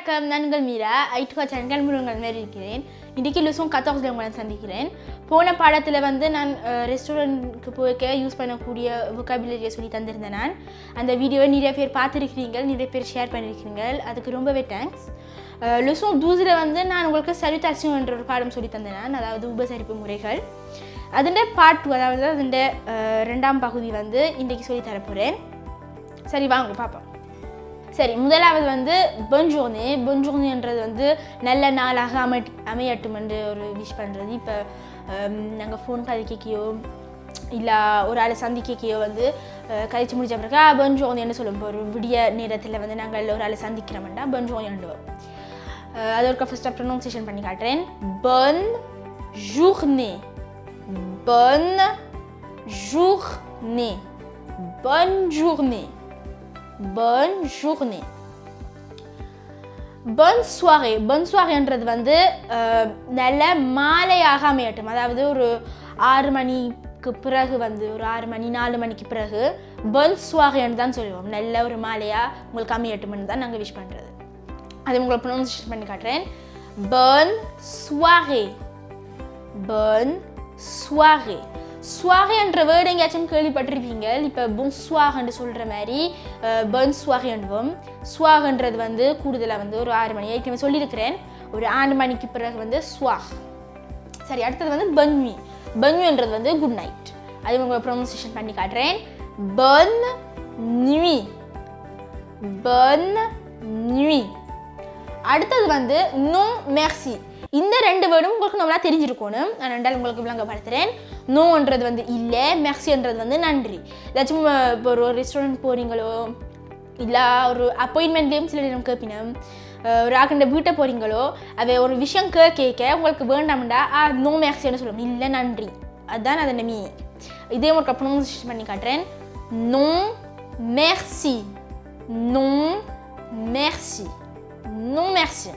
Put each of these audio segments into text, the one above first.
வணக்கம், நான் உங்கள் மீரா. ஐட்டுக்கா சேனல் முருங்கல் மாதிரி இருக்கிறேன். இன்றைக்கி லெசன் 14 உங்களை சந்திக்கிறேன். போன பாடத்தில் நான் ரெஸ்டாரண்ட்டுக்கு போய்க்க யூஸ் பண்ணக்கூடிய வொக்காபுலரியை சொல்லி தந்திருந்தேன். நான் அந்த வீடியோவை நிறைய பேர் பார்த்துருக்கிறீங்க, நிறைய பேர் ஷேர் பண்ணியிருக்கிறீங்க. அதுக்கு ரொம்பவே தேங்க்ஸ். லெசன் 12 நான் உங்களுக்கு சலுட்டாசியம் என்ற ஒரு பாடம் சொல்லி தந்தேன், அதாவது உபசரிப்பு முறைகள். அதில் பார்ட் 2, அதாவது அதில் 2ஆம் பகுதி இன்றைக்கி சொல்லி தரப்போகிறேன். சரி, வாங்க பார்ப்போம். சரி, முதலாவது bonne journée. bonne journéன்றது நல்ல நாளாக அமையட்டும் என்று ஒரு விஷ் பண்ணுறது. இப்போ நாங்கள் ஃபோன் கதைக்கையோ இல்லை ஒரு ஆளை சந்திக்கையோ கழிச்சு முடிச்ச பிறகு bonne journée சொல்லுவோம். இப்போ ஒரு விடிய நேரத்தில் நாங்கள் ஒரு ஆளை சந்திக்கிறோம்னா bonne journée. அது ஒரு ஃபஸ்ட்டாக ப்ரொனவுன்சியேஷன் பண்ணி காட்டுறேன். bonne journée, bonne journée, bonne journée, bonne journée. bonne soirée. bonne soiréன்றது நல்ல மாலையாக அமையட்டும். அதாவது ஒரு 6 மணிக்கு பிறகு ஒரு 6 மணி 4 மணிக்கு பிறகு bonne soiréன்னு தான் சொல்லுவோம். நல்ல ஒரு மாலையாக உங்களுக்கு அமையட்டும்னு தான் நாங்கள் விஷ் பண்ணுறது. அதை உங்களுக்கு ப்ரொனவுன்சியேஷன் பண்ணி காட்டுறேன். bonne soirée, bonne soirée. soirée என்ற வேர்டு எங்கேயாச்சும் கேள்விப்பட்டிருப்பீங்க. இப்போ bonsoir என்று சொல்கிற மாதிரி bonne soirée என்றும். soirன்றது கூடுதலாக ஒரு 6 மணி ஏற்கனவே சொல்லியிருக்கிறேன். ஒரு 6 மணிக்கு பிறகு soir. சரி, அடுத்தது bonne nuit. bonne nuitன்றது குட் நைட். அது உங்களுக்கு ப்ரொனவுன்சியேஷன் பண்ணி காட்டுறேன். bonne nuit, bonne nuit. அடுத்தது non merci. இந்த 2 வேர்டும் உங்களுக்கு நம்மளா தெரிஞ்சிருக்கணும். நான் ரெண்டால் உங்களுக்கு விளங்கப்படுத்துகிறேன். நோன்றது இல்லை, மெர்சின்றது நன்றி. ஏதாச்சும் இப்போ ஒரு ரெஸ்டாரண்ட் போகிறீங்களோ இல்லை ஒரு அப்பாயின்மெண்ட்லேயும் சில நேரம் கேட்பினோம், ஒரு ஆக்கின்ற வீட்டை போகிறீங்களோ, அதை ஒரு விஷயம் கேட்க உங்களுக்கு வேண்டாம்டா நோ மெர்சின்னு சொல்லணும். இல்லை, நன்றி. அதுதான் அதோட மீனிங். இதே ஒரு ப்ரொனவுன்சியேஷன் பண்ணி காட்டுறேன். non merci, non merci, non merci.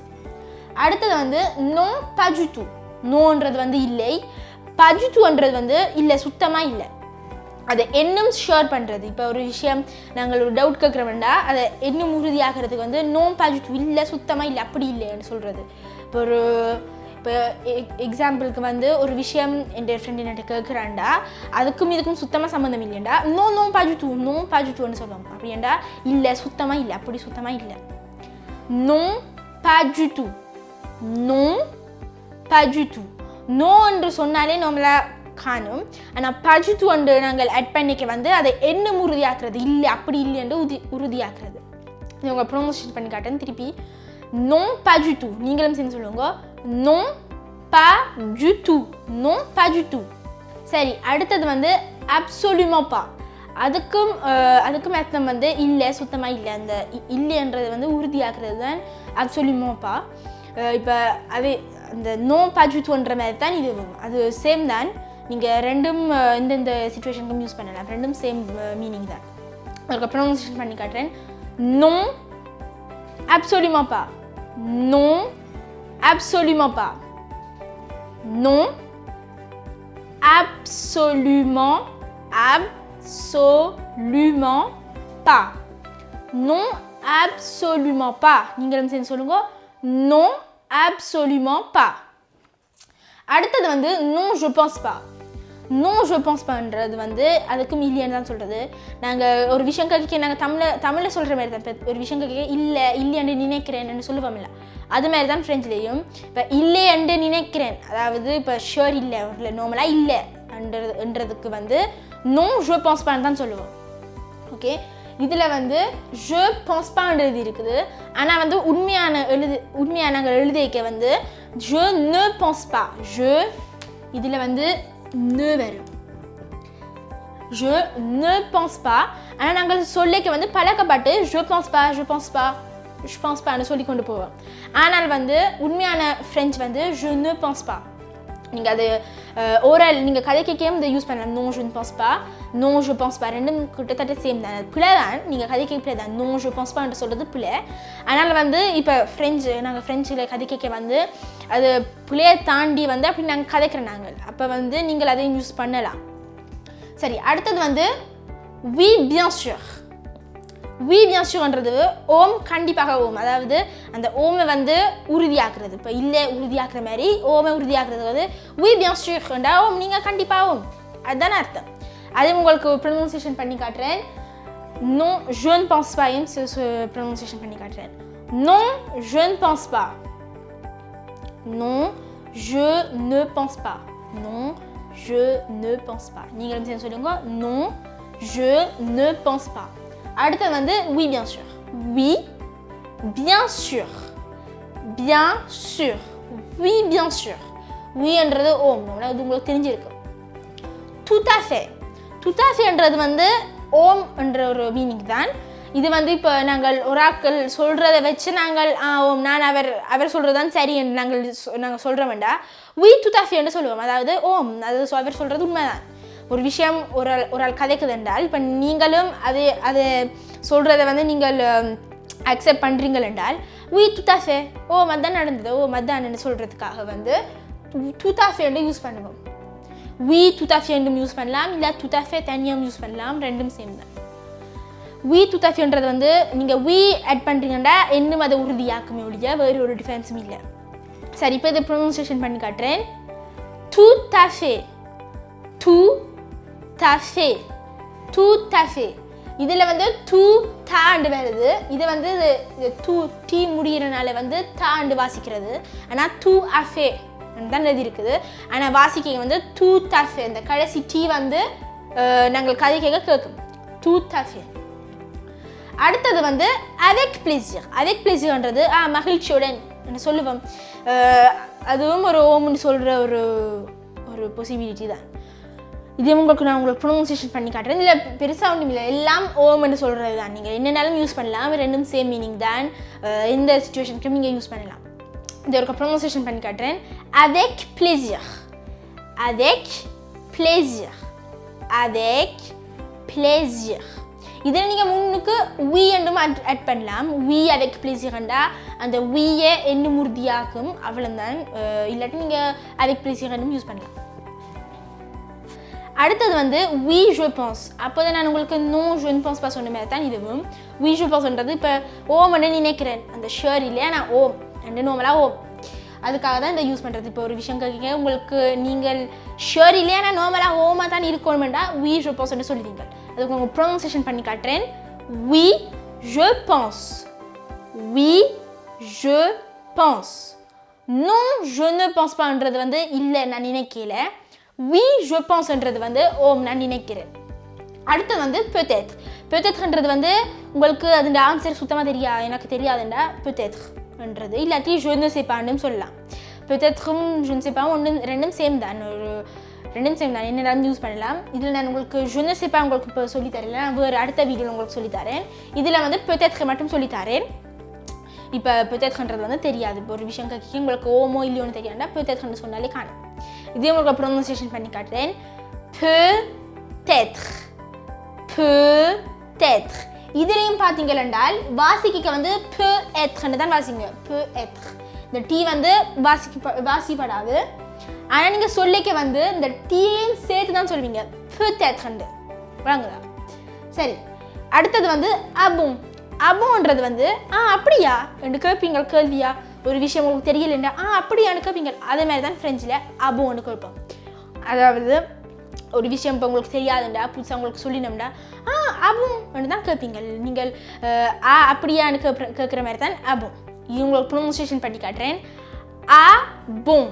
அடுத்தது non pas du tout. நோன்றது இல்லை, pas du toutன்றது இல்லை, சுத்தமாக இல்லை. அதை இன்னும் ஷேர் பண்ணுறது. இப்போ ஒரு விஷயம் நாங்கள் ஒரு டவுட் கேட்குறோம்டா அதை இன்னும் உறுதியாகிறதுக்கு non pas du tout, இல்லை, சுத்தமாக இல்லை, அப்படி இல்லைன்னு சொல்கிறது. இப்போ எக்ஸாம்பிளுக்கு ஒரு விஷயம் என் ஃப்ரெண்ட் என்கிட்ட கேட்குறாண்டா அதுக்கும் இதுக்கும் சுத்தமாக சம்மந்தம் இல்லைண்டா non pas du tout, non pas du toutன்னு சொல்லுவோம். அப்படின்டா இல்லை, சுத்தமாக இல்லை, அப்படி சுத்தமாக இல்லை. non pas du tout, non pas du tout. No என்று சொன்னாலே நம்மள காணும். ஆனால் pas du tout என்று நாங்கள் ஆட் பண்ணிக்க அதை என்ன உறுதியாக்குறது, இல்லை, அப்படி இல்லை என்று உறுதியாக்குறது. இது உங்களை ப்ரொனவுன்சியேஷன் பண்ணி காட்டுறேன் திருப்பி. non pas du tout. நீங்களும் சேர்ந்து சொல்லுங்க. non pas du tout, non pas du tout. சரி, அடுத்தது absolument pas. அதுக்கும் அர்த்தம் இல்லை, சுத்தமாக இல்லை. அந்த இல்லைன்றது உறுதியாக்குறது தான் absolument pas. இப்போ அது அந்த நோ pas du toutன்ற மாதிரி தான் இது. அது சேம் தான். நீங்கள் ரெண்டும் இந்த சிச்சுவேஷனுக்கும் யூஸ் பண்ணலாம். ரெண்டும் சேம் மீனிங் தான். அதுக்கு ப்ரொனவுன்சியேஷன் பண்ணி காட்டுறேன். non absolument pas, non absolument pas, non absolument, absolument pas, non absolument pas. நீங்களும் சேர்ந்து சொல்லுங்க. non absolument pas. அடுத்தது non je pense pas. non je pense pasன்றது அதுக்கும் இல்லைன்னு தான் சொல்கிறது. நாங்கள் ஒரு விஷயம் கேட்க நாங்கள் தமிழில் சொல்கிற மாதிரி தான். இப்போ ஒரு விஷயம் கேட்க இல்லை, இல்லைன்னு நினைக்கிறேன்னு சொல்லுவோம். இல்லை, அது மாதிரி தான் ஃப்ரெஞ்சிலையும். இப்போ இல்லை என்று நினைக்கிறேன், அதாவது இப்போ ஷுர் இல்லை, இல்லை, நார்மலாக இல்லை என்றதுக்கு non je pense pasன்னு தான் சொல்லுவோம். ஓகே, இதில் je pense pasன்றது இருக்குது. ஆனால் உண்மையான நாங்கள் எழுதிக்க je ne pense pas. இதில் ne வரும். je ne pense pas. ஆனால் நாங்கள் சொல்லிக்க பழக்கப்பட்டு je pense pas, je pense pas, je pense pasன்னு சொல்லி கொண்டு போவோம். ஆனால் உண்மையான French je ne pense pas. நீங்கள் அது ஓரல் நீங்கள் கதை கேட்கும் இதை யூஸ் பண்ணலாம். non je ne pense pas, non je pense pas, ரெண்டும் கிட்டத்தட்ட சேம் தான். அது பிள்ளை தான். நீங்கள் கதை கேட்க பிள்ளை தான். non je pense pas என்று சொல்கிறது பிள்ளை. அதனால் இப்போ நாங்கள் ஃப்ரெஞ்சில் கதை கேட்க அது பிள்ளையை தாண்டி அப்படி நாங்கள் கதைக்கிறோம் நாங்கள். அப்போ நீங்கள் அதையும் யூஸ் பண்ணலாம். சரி, அடுத்தது oui bien sûr. oui bien sûrன்றது ஓம் கண்டிப்பாக ஓம், அதாவது அந்த ஓமை வந்து உறுதியாக்குறது. இப்போ இல்லை உறுதியாக்குற மாதிரி ஓமை உறுதியாக்குறது வந்து oui bien sûrண்டா ஓம் நீங்கள் கண்டிப்பாக ஓம், அதுதானே அர்த்தம். அது உங்களுக்கு ப்ரொனன்சியேஷன் பண்ணி காட்டுறேன். non je ne pense pas, pronunciation பண்ணி காட்டுறேன். non je ne pense pas, non je ne pense pas, non je ne pense pas. நீங்களும் சேர்ந்து சொல்லுங்க non je ne pense pas. அடுத்து வந்து oui bien sûr, oui bien sûr, bien sûr, oui bien sûr. oui என்றது ஓம், அது உங்களுக்கு தெரிஞ்சிருக்கு. tout à fait, tout à fait என்றது வந்து ஓம் என்ற ஒரு மீனிங் தான். இது வந்து இப்போ நாங்கள் ஒராக்கள் சொல்கிறத வச்சு நாங்கள் ஓம் நான் அவர் சொல்கிறது தான் சரி என்று நாங்கள் சொல்கிற வேண்டாம். oui tout à fait என்று சொல்லுவோம், அதாவது ஓம் அது அவர் சொல்கிறது உண்மைதான். ஒரு விஷயம் ஒரு ஆள் கதைக்குது என்றால் இப்போ நீங்களும் அது சொல்கிறத வந்து நீங்கள் அக்செப்ட் பண்ணுறீங்கள் என்றால் oui tout à fait ஓம் அதான் நடந்தது ஓம் அதான் சொல்கிறதுக்காக வந்து tout à fait யூஸ் பண்ணுவோம். oui tout à fait யூஸ் பண்ணலாம், இல்லை tout à fait தனியாக யூஸ் பண்ணலாம், ரெண்டும் சேம் தான். oui tout à fait வந்து நீங்கள் oui ஆட் பண்ணுறீங்கன்னா இன்னும் அதை உறுதியாக்குமே ஒழிய வேறு ஒரு டிஃபரன்ஸும் இல்லை. சரி, இப்போ இதை ப்ரொனன்சியேஷன் பண்ணி காட்டுறேன். tout à fait, tout à fait, tout à fait. இதில் வந்து டூ தாண்டு வருது. இது வந்து டூ டீ முடிகிறனால வந்து தாண்டு வாசிக்கிறது. ஆனால் டூ அஃபே தான் எழுதி இருக்குது. ஆனால் வாசிக்க வந்து டூ தஃபே, இந்த கடைசி டீ வந்து நாங்கள் கதை கேட்கும் டூ தஃபே. அடுத்தது வந்து avec plaisir. avec plaisirன்றது மகிழ்ச்சியுடன் சொல்லுவோம். அதுவும் ஒரு ஓம்னு சொல்கிற ஒரு பாசிபிலிட்டி தான். இது உங்களுக்கு நான் உங்களுக்கு ப்ரொனன்சியேஷன் பண்ணி காட்டுறேன். இதில் பெருசாக ஒன்றும் இல்லை, எல்லாம் ஓம்னு சொல்கிறது தான். நீங்கள் என்னென்னாலும் யூஸ் பண்ணலாம், ரெண்டும் சேம் மீனிங் தான். எந்த சிச்சுவேஷனுக்கும் நீங்கள் யூஸ் பண்ணலாம். இது ஒரு ப்ரொனன்சியேஷன் பண்ணி காட்டுறேன். avec plaisir, avec plaisir, avec plaisir. இதில் நீங்கள் முன்னுக்கு oui என்றும் ஆட் பண்ணலாம். oui avec plaisirண்டா அந்த oui-யை இன்னும் உறுதியாக்கும், அவ்வளோதான். இல்லாட்டி நீங்கள் avec plaisir என்றும் யூஸ் பண்ணலாம். அடுத்தது வந்து oui je pense. அப்போ தான் நான் உங்களுக்கு non je ne pense pas சொன்ன மாதிரி தான் இதுவும். oui je penseன்றது இப்போ ஓம் என்று நினைக்கிறேன், அந்த ஷேர் இல்லையா, நான் ஓம் என்று நோமலாக ஓம், அதுக்காக தான் இந்த யூஸ் பண்ணுறது. இப்போ ஒரு விஷயம் கேட்க உங்களுக்கு நீங்கள் ஷேர் இல்லையா, நான் நோமலாக ஓமாக தான் இருக்கணுமெண்டா oui je pense என்று சொல்லுவீங்க. அதுக்கு உங்கள் ப்ரொனன்சியேஷன் பண்ணி காட்டுறேன். oui je pense, oui je pense. non je ne pense pasன்றது வந்து இல்லை நான் நினைக்கல. oui je penseன்றது வந்து ஓம் நான் நினைக்கிறேன். அடுத்து வந்து peut-être. peut-être வந்து உங்களுக்கு அதோட ஆன்சர் சுத்தமாக எனக்கு தெரியாதுண்டா peut-être இல்லாட்டி je ne sais pasன்னு சொல்லலாம். peut-être je ne sais pas ரெண்டும் சேம் தான், ரெண்டும் சேம் தான், என்னெல்லாம் யூஸ் பண்ணலாம். இதில் நான் உங்களுக்கு je ne sais pas உங்களுக்கு இப்போ சொல்லித்தரல, நான் வேறு அடுத்த வீடியோவில் உங்களுக்கு சொல்லித்தரேன். இதில் வந்து peut-être மட்டும் சொல்லித்தரேன். இப்போ peut-être வந்து தெரியாது. இப்போ ஒரு விஷயம் கேட்க உங்களுக்கு ஓமோ இல்லையோன்னு தெரியாண்டா peut-être சொன்னாலே காணும். இதே உங்களுக்கு ப்ரொனன்சியேஷன் பண்ணி காட்டுறேன். peut-être, peut-être. இதுலேயும் பார்த்தீங்களென்றால் வாசிக்க வந்து peut-être தான் வாசிங்க. peut-être இந்த டீ வந்து வாசிப்படாது. ஆனால் நீங்கள் சொல்லிக்க வந்து இந்த டீயையும் சேர்த்து தான் சொல்வீங்க peut-être வாங்குதா. சரி, அடுத்தது வந்து abon. abonன்றது வந்து அப்படியா என்று கேட்பீங்க. கேள்வியா ஒரு விஷயம் உங்களுக்கு தெரியலண்டா அப்படியான்னு கேட்பீங்க. அதே மாதிரி தான் ஃப்ரெஞ்சில் abonன்னு கேட்போம். அதாவது ஒரு விஷயம் இப்போ உங்களுக்கு தெரியாதுண்டா, புதுசாக உங்களுக்கு சொல்லினோம்டா abonன்னு தான் கேட்பீங்க. நீங்கள் அப்படியான்னு கேட்குற மாதிரி தான் abon. இது உங்களுக்கு ப்ரொனன்சியேஷன் பண்ணி காட்டுறேன். abon,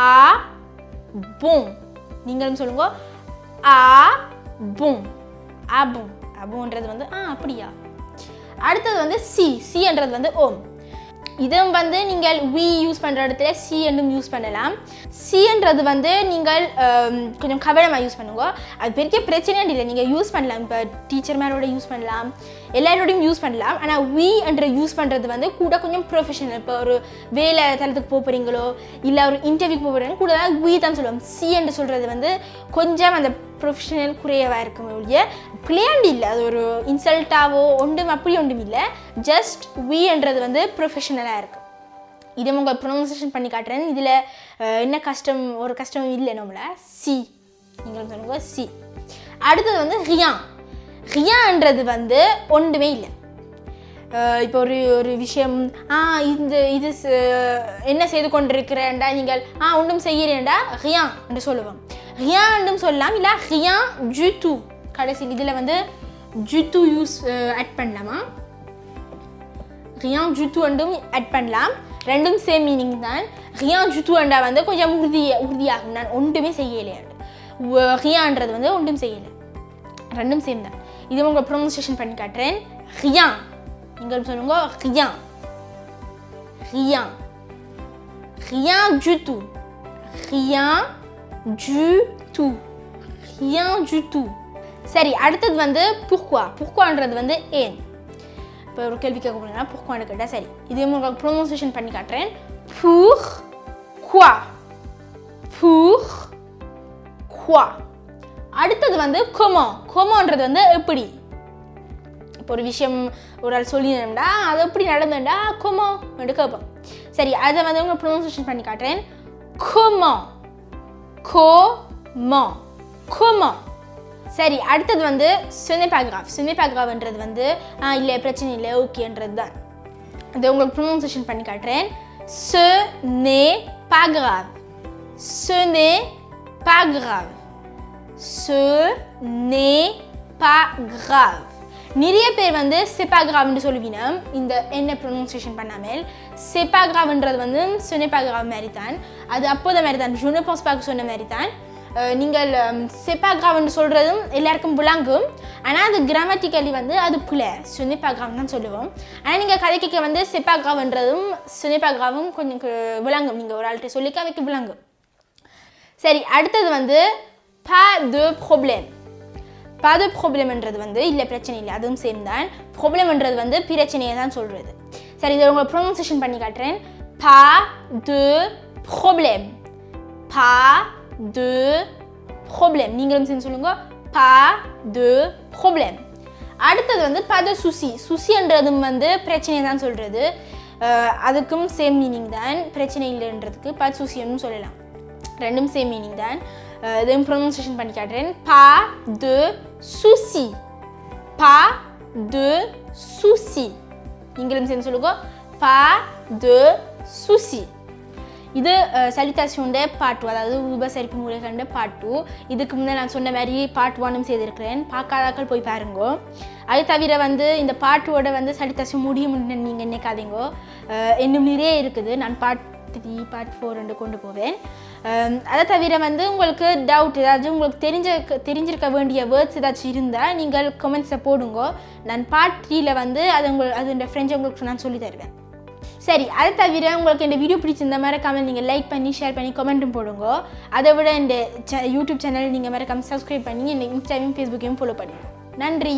abon. நீங்களும் சொல்லுங்க abon, abon. abonன்றது வந்து அப்படியா. அடுத்தது வந்து சின்றது வந்து ஓம். இதுவும் வந்து நீங்கள் we யூஸ் பண்ணுற இடத்துல சி என்றும் யூஸ் பண்ணலாம். சின்றது வந்து நீங்கள் கொஞ்சம் கவனமாக யூஸ் பண்ணுங்க. அது பெரிய பிரச்சனையே இல்லை, நீங்கள் யூஸ் பண்ணலாம். இப்போ டீச்சர் மேலோட யூஸ் பண்ணலாம், எல்லாரோடையும் யூஸ் பண்ணலாம். ஆனால் we என்ற யூஸ் பண்ணுறது வந்து கூட கொஞ்சம் ப்ரொஃபஷனல். இப்போ ஒரு வேலை தளத்துக்கு போகிறீங்களோ இல்லை ஒரு இன்டர்வியூக்கு போகிறீங்க கூட தான் we தான் சொல்லுவோம். சி என்று சொல்கிறது வந்து கொஞ்சம் அந்த ப்ரொஃபஷனல் குறையவாக இருக்கும் ஒழிய பிளேண்ட் இல்லை, அது ஒரு இன்சல்ட்டாவோ ஒன்றும் அப்படி ஒன்றும் இல்லை. ஜஸ்ட் we என்றது வந்து ப்ரொஃபஷனலாக இருக்கும். இதை உங்கள் ப்ரொனன்சியேஷன் பண்ணி காட்டுறேன். இதில் என்ன ஒரு கஷ்டமும் இல்லை. நம்மள சி நீங்கள் சொல்லுங்க சி. அடுத்தது வந்து ரியான். ரியான்றது வந்து ஒன்றுமே இல்லை. இப்போ ஒரு விஷயம் இது என்ன செய்து கொண்டிருக்கிறேன்டா நீங்கள் ஒன்றும் செய்கிறேன்டா ரியான் என்று சொல்லுவோம். ரியான் என்றும் சொல்லலாம், இல்லை ரியான் ஜூ டூ. கடைசியில் இதில் வந்து ஜூ டூ யூஸ் ஆட் பண்ணலாமா, ரியான் ஜூ டூ என்றும் ஆட் பண்ணலாம். ரெண்டும் சேம் மீனிங் தான். ரியான் ஜூ டூ என்றா வந்து கொஞ்சம் உறுதியாகும், நான் ஒன்றுமே செய்யலை. ரியான்றது வந்து ஒன்றும் செய்யலை, ரெண்டும் சேம் தான். இது உங்களை ப்ரொனன்சியேஷன் பண்ணி காட்டுறேன். ரியான், நீங்கள் சொல்லுங்க ரியான், ரியான், ரியான் ஜூ டூ, ரியான் ஜூ டூ, ரியான் ஜூ டூ. சரி, அடுத்தது வந்து pourquoi. pourquoiன்றது வந்து ஏன். இப்போ ஒரு கேள்வி கேட்க போனீங்கன்னா pourquoiன்னு கேட்டால் சரி, இது உங்களுக்கு ப்ரொனன்சியேஷன் பண்ணி காட்டுறேன். pourquoi, pourquoi. அடுத்தது வந்து comment. commentன்றது வந்து எப்படி. இப்போ ஒரு விஷயம் ஒரு ஆள் சொல்லிடணும்டா, அது எப்படி நடந்துட்டா comment என்று கேட்போம். சரி, அதை வந்து உங்களுக்கு ப்ரொனன்சியேஷன் பண்ணி காட்டுறேன். comment, comment, comment. சரி, அடுத்தது வந்து ce n'est pas grave. ce n'est pas graveன்றது வந்து இல்லை பிரச்சனை இல்லை ஓகேன்றது தான். இதை உங்களுக்கு ப்ரொனன்சியேஷன் பண்ணி காட்டுறேன். ce n'est pas grave, ce n'est pas grave, ce n'est pas grave. நிறைய பேர் வந்து c'est pas graveன்னு சொல்லுவீங்க இந்த என்ன ப்ரொனன்சியேஷன் பண்ணாமல். c'est pas graveன்றது வந்து ce n'est pas grave மாதிரி தான், அது அப்போத மாதிரி தான், je ne pense pas சொன்ன மாதிரி தான். நீங்கள் c'est pas graveன்னு சொல்கிறதும் எல்லாருக்கும் விளங்கும், ஆனால் அது கிராமட்டிக்கலி வந்து அது பிள்ளை, ce n'est pas grave தான் சொல்லுவோம். ஆனால் நீங்கள் கதைக்க வந்து c'est pas graveன்றதும் ce n'est pas graveம் கொஞ்சம் விளங்கும், நீங்கள் ஒரு ஆள்கிட்ட சொல்லிக்க அவைக்கு விளங்கும். சரி, அடுத்தது வந்து pas de problème. pas de problèmeன்றது வந்து இல்லை பிரச்சனை இல்லை, அதுவும் சேம் தான். ப்ராப்ளம்ன்றது வந்து பிரச்சனையை தான் சொல்கிறது. சரி, இதை உங்களை ப்ரொனன்சியேஷன் பண்ணி காட்டுறேன். pas de problème, pas de problème. நீங்களும் சேர்ந்து சொல்லுங்க, pas de problème. அடுத்தது வந்து pas de souci. souciன்றதும் வந்து பிரச்சனையை தான் சொல்கிறது, அதுக்கும் சேம் மீனிங் தான். பிரச்சனை இல்லைன்றதுக்கு pas de souciன்னு சொல்லலாம், ரெண்டும் சேம் மீனிங் தான். இதையும் ப்ரொனன்சியேஷன் பண்ணி காட்டுறேன். pas de souci, pas de souci. நீங்களும் சேர்ந்து சொல்லுங்க, pas de souci. இது சலிட்டேஷனோட பார்ட் 2, அதாவது உபசரிப்பு முறைகளோட பார்ட் 2. இதுக்கு முன்னே நான் சொன்ன மாதிரி பார்ட் 1 செய்திருக்கிறேன், பார்க்காதாக்கள் போய் பாருங்க. அது தவிர வந்து இந்த பார்ட் 2ஓட வந்து சலிட்டேஷன் முடியும்னு நீங்கள் நினைக்காதீங்க, இன்னும் நிறைய இருக்குது. நான் பார்ட் 3 பார்ட் 4 கொண்டு போவேன். அதை தவிர வந்து உங்களுக்கு டவுட் ஏதாச்சும் உங்களுக்கு தெரிஞ்சிருக்க வேண்டிய வேர்ட்ஸ் ஏதாச்சும் இருந்தால் நீங்கள் கமெண்ட்ஸை போடுங்க. நான் பார்ட் 3ல் வந்து அது ஃப்ரெண்ட்ஸ் உங்களுக்கு நான் சொல்லி தருவேன். சரி, அதை தவிர உங்களுக்கு இந்த வீடியோ பிடிச்சிருந்த மறக்காமல் நீங்கள் லைக் பண்ணி ஷேர் பண்ணி கமெண்ட்டும் போடுங்க. அதை விட இந்த யூடியூப் சேனல் நீங்கள் மறக்காமல் சப்ஸ்கிரைப் பண்ணி என்னை இன்ஸ்டாவையும் ஃபேஸ்புக்கையும் ஃபாலோ பண்ணுங்க. நன்றி.